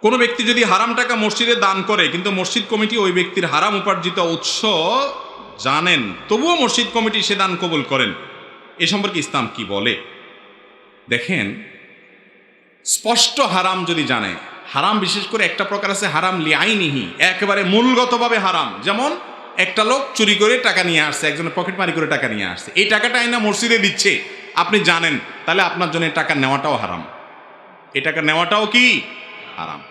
কোনো ব্যক্তি যদি হারাম টাকা মসজিদে দান করে কিন্তু মসজিদ কমিটি ওই ব্যক্তির হারাম উপার্জিত উৎস জানেন, তবুও মসজিদ কমিটি সে দান কবুল করেন, এ সম্পর্কে ইসলাম কি বলে? দেখেন, স্পষ্ট হারাম যদি জানে, হারাম বিশেষ করে একটা প্রকার আছে হারাম লিআইনিহি, একেবারে মূলগতভাবে হারাম। যেমন একটা লোক চুরি করে টাকা নিয়ে আসছে, একজনের পকেটমারি করে টাকা নিয়ে আসছে, এই টাকাটা আইনা মসজিদে দিচ্ছে, আপনি জানেন, তাহলে আপনার জন্য টাকা নেওয়াটাও হারাম, এই টাকা নেওয়াটাও কি হারাম।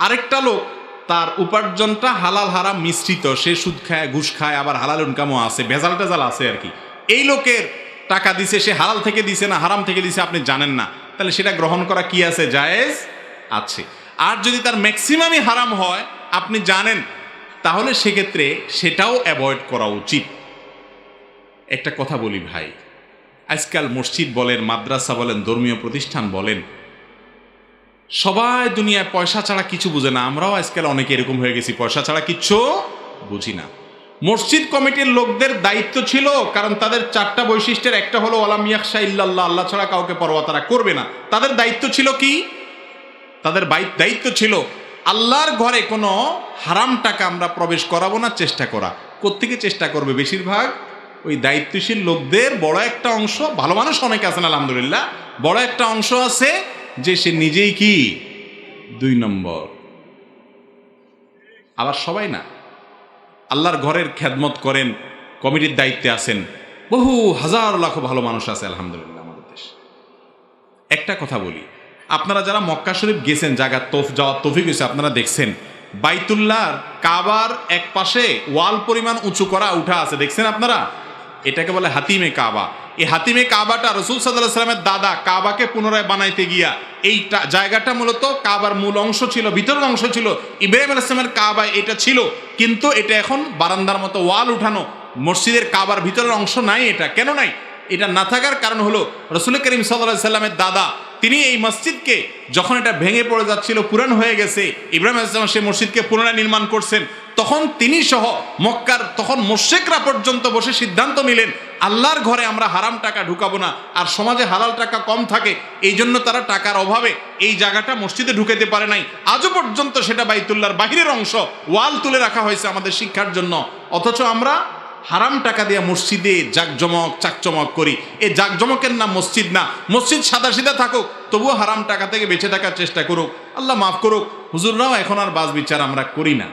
আরেকটা লোক তার উপার্জনটা হালাল হারাম মিশ্রিত, সে সুদ খায়, ঘুষ খায়, আবার হালাল ইনকামও আছে, ভেজাল টেজাল আছে আর কি, এই লোকের টাকা দিছে, সে হালাল থেকে দিছে না হারাম থেকে দিছে আপনি জানেন না, তাহলে সেটা গ্রহণ করা কি আছে? জায়েজ আছে। আর যদি তার ম্যাক্সিমামই হারাম হয় আপনি জানেন, তাহলে সেক্ষেত্রে সেটাও অ্যাভয়েড করা উচিত। একটা কথা বলি ভাই, আজকাল মসজিদ বলেন, মাদ্রাসা বলেন, ধর্মীয় প্রতিষ্ঠান বলেন, সবাই দুনিয়ায় পয়সা ছাড়া কিছু বুঝে না। আমরাও আজকাল অনেকে এরকম হয়ে গেছি, পয়সা ছাড়া কিচ্ছু বুঝি না। মসজিদ কমিটির লোকদের দায়িত্ব ছিল, কারণ তাদের চারটা বৈশিষ্ট্যের একটা হলো ওয়ালাম ইয়াখশা ইল্লাল্লাহ, আল্লাহ ছাড়া কাউকে পরোয়া তারা করবে না। তাদের দায়িত্ব ছিল কি? তাদের দায়িত্ব ছিল আল্লাহর ঘরে কোনো হারাম টাকা আমরা প্রবেশ করাবো না চেষ্টা করা। কোত্থেকে চেষ্টা করবে? বেশিরভাগ ওই দায়িত্বশীল লোকদের বড় একটা অংশ, ভালো মানুষ অনেক আছেন আলহামদুলিল্লাহ, বড় একটা অংশ আছে যে সে নিজেই কি 2 নম্বর। আবার সবাই না, আল্লাহর ঘরের খেদমত করেন, কমিটির দায়িত্বে আছেন, বহু হাজার লাখো ভালো মানুষ আছে আলহামদুলিল্লাহ আমাদের দেশে। একটা কথা বলি, আপনারা যারা মক্কা শরীফ গেছেন, জায়গা যাওয়ার তৌফিক হয়েছে, আপনারা দেখছেন বাইতুল্লাহর কাবার এক পাশে ওয়াল পরিমাণ উঁচু করা উঠা আছে, দেখছেন আপনারা? এটাকে বলে হাতিমে কাবা। এই হাতিমে কাবাটা রাসূল সাল্লাল্লাহু আলাইহি ওয়াসাল্লামের দাদা কাবাকে পুনরায় বানাইতে গিয়া এই জায়গাটা মূলত কাবার মূল অংশ ছিল, ভিতরের অংশ ছিল, ইব্রাহিম আলাইহিস সালামের কাবা এটা ছিল, কিন্তু এটা এখন বারান্দার মতো ওয়াল উঠানো, মসজিদের কাবার ভিতরের অংশ নাই। এটা কেন নাই? এটা না থাকার কারণ হলো রাসূল করিম সাল্লাল্লাহু আলাইহি ওয়াসাল্লামের দাদা তিনি এই মসজিদকে যখন এটা ভেঙে পড়ে যাচ্ছিল, পুরান হয়ে গেছে, ইব্রাহিম আলাইহিস সালাম সেই মসজিদকে পুনরায় নির্মাণ করছেন, তখন তিনি সহ মক্কার তখন মুশরিকরা পর্যন্ত বসে সিদ্ধান্ত নিলেন আল্লাহর ঘরে আমরা হারাম টাকা ঢুকাবো না। আর সমাজে হালাল টাকা কম থাকে, এই জন্য তারা টাকার অভাবে এই জায়গাটা মসজিদে ঢুকাতে পারে নাই। আজও পর্যন্ত সেটা বাইতুল্লাহর বাহিরের অংশ, ওয়াল তুলে রাখা হয়েছে আমাদের শিক্ষার জন্য। অথচ আমরা হারাম টাকা দিয়ে মসজিদে জাকজমক চাকচমক করি। এই জাকজমকের নাম মসজিদ না। মসজিদ সাদা সিধা থাকুক, তবুও হারাম টাকা থেকে বেঁচে থাকার চেষ্টা করুক। আল্লাহ মাফ করুক, হুজুররাও এখন আর বাজ বিচার আমরা করি না।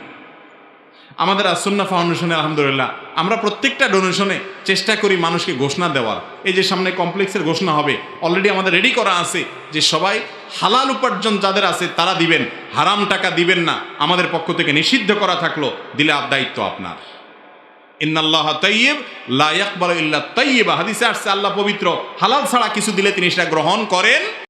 আমাদের আসুন্নাহ ফাউন্ডেশনে আলহামদুলিল্লাহ আমরা প্রত্যেকটা ডোনেশনে চেষ্টা করি মানুষকে ঘোষণা দেওয়ার। এই যে সামনে কমপ্লেক্সের ঘোষণা হবে, অলরেডি আমাদের রেডি করা আছে যে সবাই হালাল উপার্জন যাদের আছে তারা দিবেন, হারাম টাকা দিবেন না। আমাদের পক্ষ থেকে নিষিদ্ধ করা থাকলো, দিলে দায়িত্ব আপনার। ইন্নাল্লাহ তাইয়্যিব লা ইয়াকবালু ইল্লা তাইয়্যিবা, হাদিসে আসছে আল্লাহ পবিত্র, হালাল ছাড়া কিছু দিলে তিনি সেটা গ্রহণ করেন